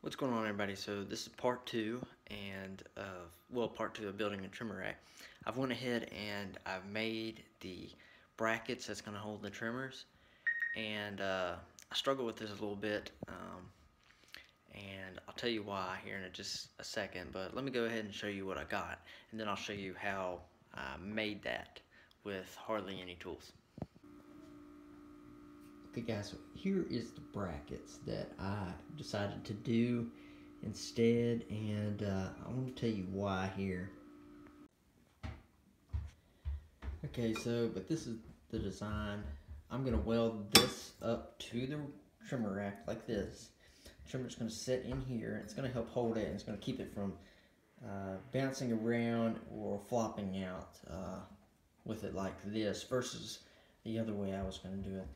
What's going on, everybody? So this is part two, and part two of building a trimmer rack. I've went ahead and I've made the brackets that's going to hold the trimmers, and I struggle with this a little bit, and I'll tell you why here in just a second. But let me go ahead and show you what I got, and then I'll show you how I made that with hardly any tools. Okay guys, so here is the brackets that I decided to do instead, and I want to tell you why here. Okay, but this is the design. I'm going to weld this up to the trimmer rack like this. The trimmer's going to sit in here, and it's going to help hold it, and it's going to keep it from bouncing around or flopping out with it like this versus the other way I was going to do it.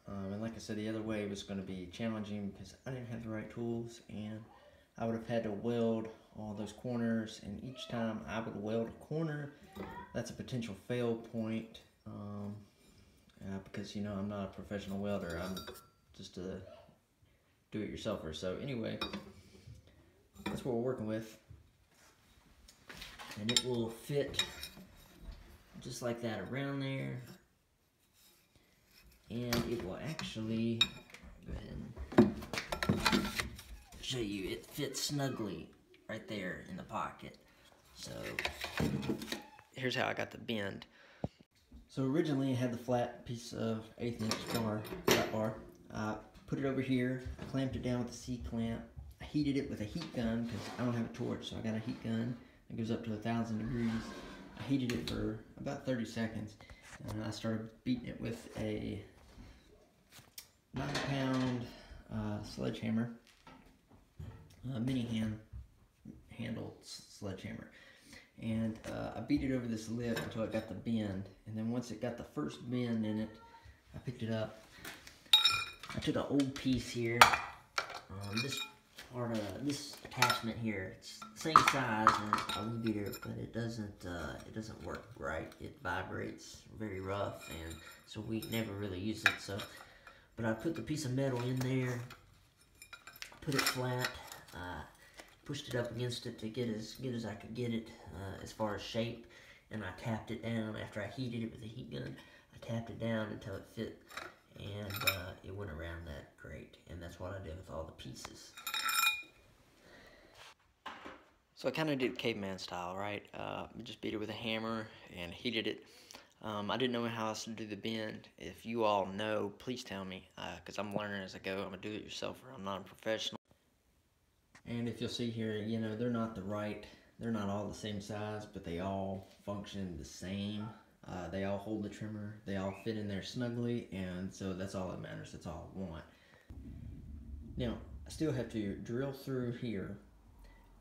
And like I said, the other way was going to be challenging because I didn't have the right tools, and I would have had to weld all those corners, and each time I would weld a corner, that's a potential fail point, because, you know, I'm not a professional welder. I'm just a do-it-yourselfer. So anyway, that's what we're working with, and it will fit just like that around there. And it will actually, go ahead and show you, it fits snugly right there in the pocket. So here's how I got the bend. So originally I had the flat piece of 1/8 inch flat bar. I put it over here, clamped it down with a C-clamp. I heated it with a heat gun because I don't have a torch, so I got a heat gun that goes up to 1,000 degrees. I heated it for about 30 seconds, and I started beating it with a 9-pound sledgehammer, mini handled sledgehammer, and I beat it over this lip until it got the bend. And then once it got the first bend in it, I picked it up. I took an old piece here. This part of this attachment here, it's the same size as a weed beater, but it doesn't work right. It vibrates very rough, and so we never really use it. But I put the piece of metal in there, put it flat, pushed it up against it to get as good as I could get it as far as shape, and I tapped it down after I heated it with a heat gun. I tapped it down until it fit, and it went around that great, and that's what I did with all the pieces. So I kind of did caveman style, right? Just beat it with a hammer and heated it. I didn't know how else to do the bend. If you all know, please tell me, because I'm learning as I go. I'm a do-it-yourselfer. I'm not a professional. And if you'll see here, you know, they're not all the same size, but they all function the same. They all hold the trimmer. They all fit in there snugly, and so that's all that matters. That's all I want. Now, I still have to drill through here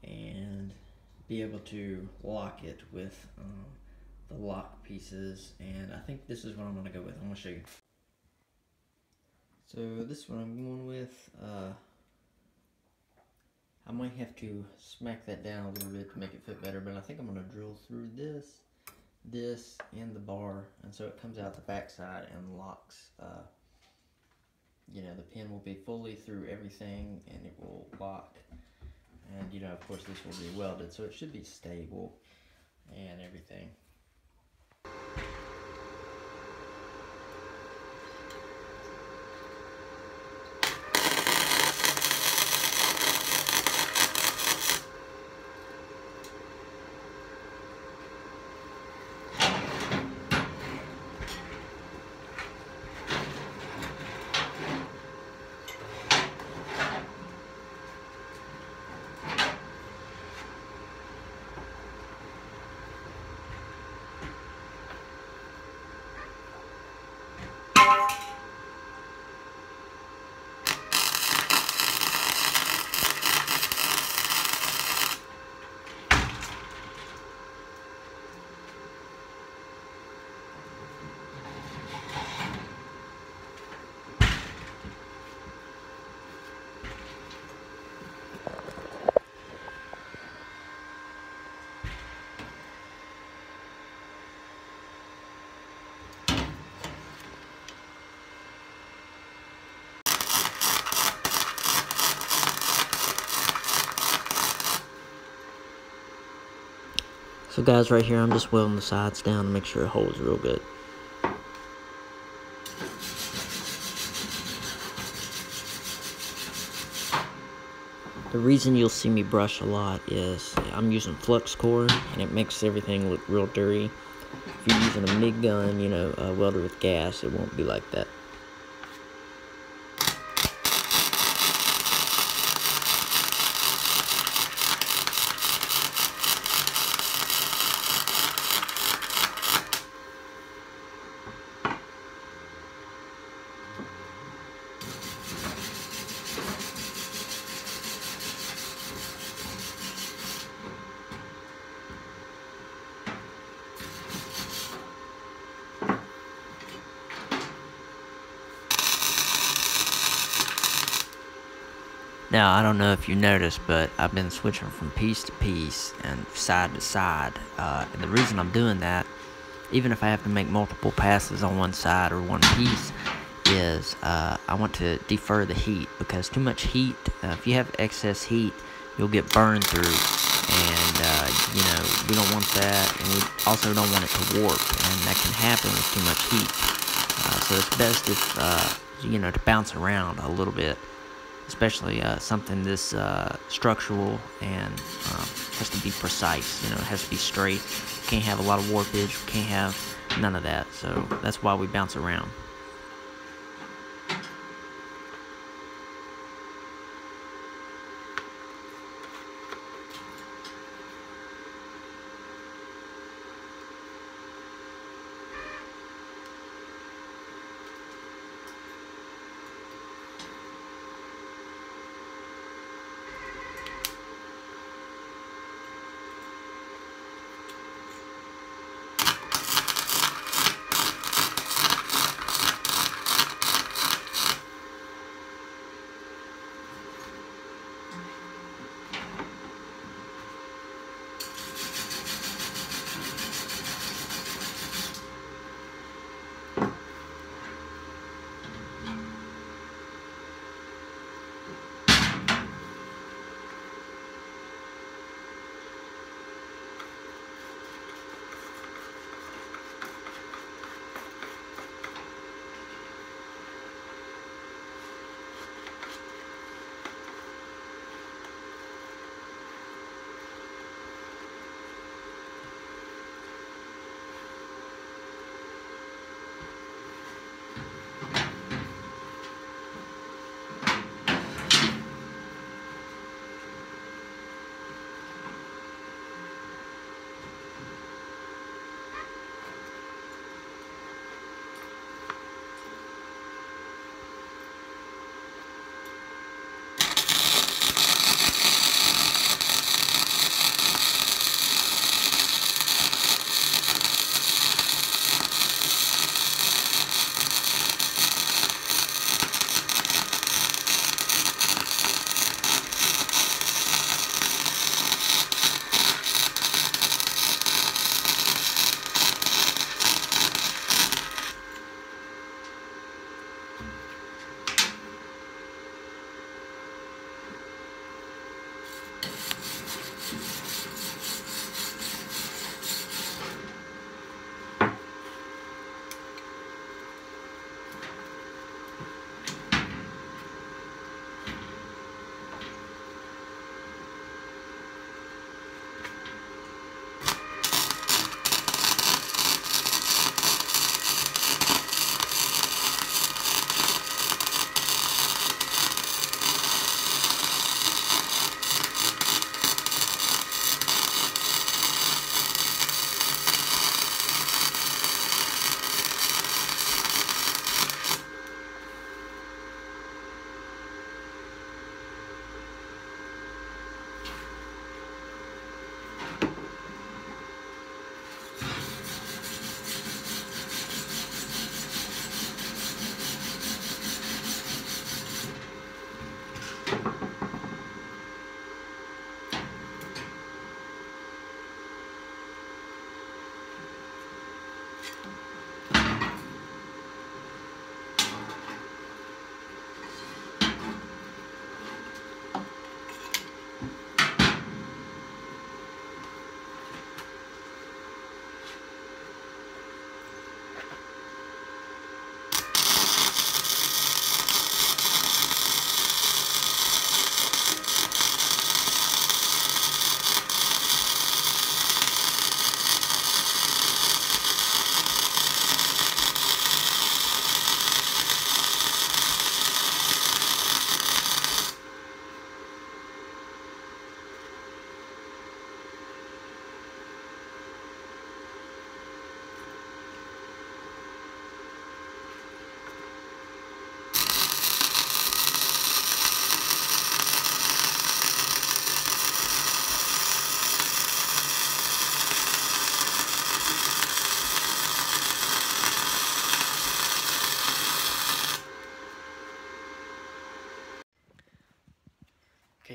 and be able to lock it with the lock pieces, and I think this is what I'm going to go with. I'm going to show you. So this is what I'm going with. I might have to smack that down a little bit to make it fit better, but I think I'm going to drill through this, and the bar, and so it comes out the back side and locks. You know, the pin will be fully through everything, and it will lock. And, you know, of course this will be welded, so it should be stable and everything. So guys, right here I'm just welding the sides down to make sure it holds real good. The reason you'll see me brush a lot is I'm using flux core, and it makes everything look real dirty. If you're using a MIG gun, you know, welded with gas, it won't be like that. Now, I don't know if you noticed, but I've been switching from piece to piece and side to side. And the reason I'm doing that, even if I have to make multiple passes on one side or one piece, is I want to defer the heat, because too much heat, if you have excess heat, you'll get burned through. And, you know, we don't want that, and we also don't want it to warp, and that can happen with too much heat. So it's best if, you know, to bounce around a little bit. Especially something this structural, and has to be precise. You know, it has to be straight. Can't have a lot of warpage. Can't have none of that. So that's why we bounce around.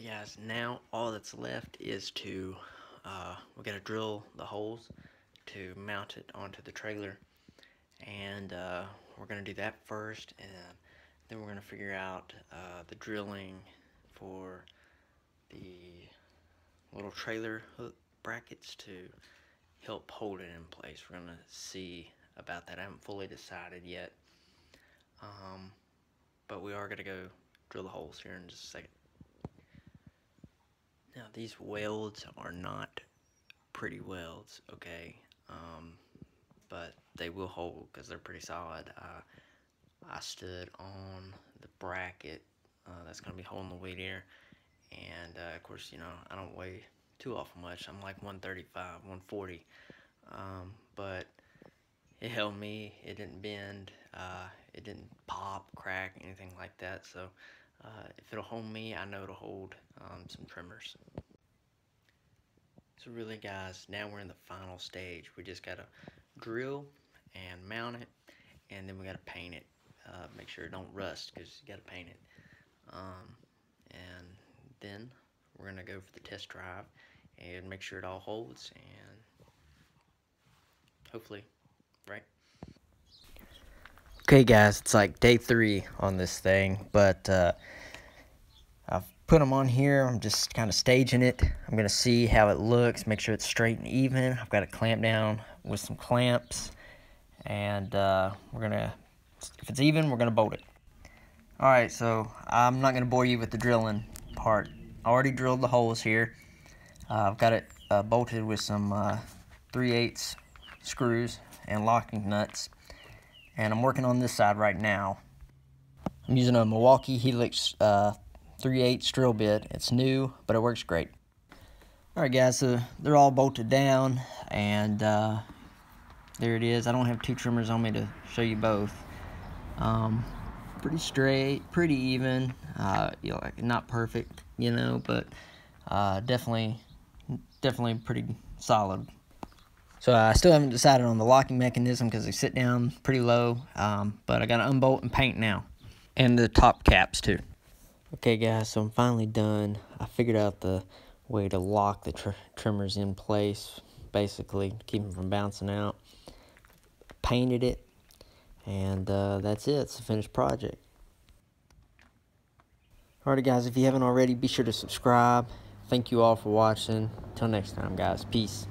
Okay guys, now all that's left is to, we gotta drill the holes to mount it onto the trailer, and we're gonna do that first, and then we're gonna figure out the drilling for the little trailer hook brackets to help hold it in place. We're gonna see about that. I haven't fully decided yet, but we are gonna go drill the holes here in just a second. Now these welds are not pretty welds, okay, but they will hold because they're pretty solid. I stood on the bracket that's going to be holding the weight here, and of course, you know, I don't weigh too awful much. I'm like 135, 140, but it held me. It didn't bend, it didn't pop, crack, anything like that. So if it'll hold me, I know it'll hold some trimmers. So really guys, now we're in the final stage. We just gotta drill and mount it, and then we gotta paint it. Make sure it don't rust, because you gotta paint it. And then we're gonna go for the test drive and make sure it all holds, and hopefully, right? Okay guys, it's like day 3 on this thing, but I've put them on here. I'm just kind of staging it. I'm going to see how it looks, make sure it's straight and even. I've got it clamped down with some clamps, and we're going to, if it's even, we're going to bolt it. Alright, so I'm not going to bore you with the drilling part. I already drilled the holes here. I've got it bolted with some 3/8 screws and locking nuts, and I'm working on this side right now. I'm using a Milwaukee Helix 3/8 drill bit. It's new, but it works great. Alright guys, so they're all bolted down, and there it is. I don't have 2 trimmers on me to show you both. Pretty straight, pretty even, you know, not perfect, you know, but definitely pretty solid. So I still haven't decided on the locking mechanism because they sit down pretty low, but I gotta unbolt and paint now, and the top caps too. Okay guys, so I'm finally done. I figured out the way to lock the trimmers in place, basically, to keep them from bouncing out. Painted it, and that's it. It's a finished project. Alrighty guys, if you haven't already, be sure to subscribe. Thank you all for watching. Until next time guys, peace.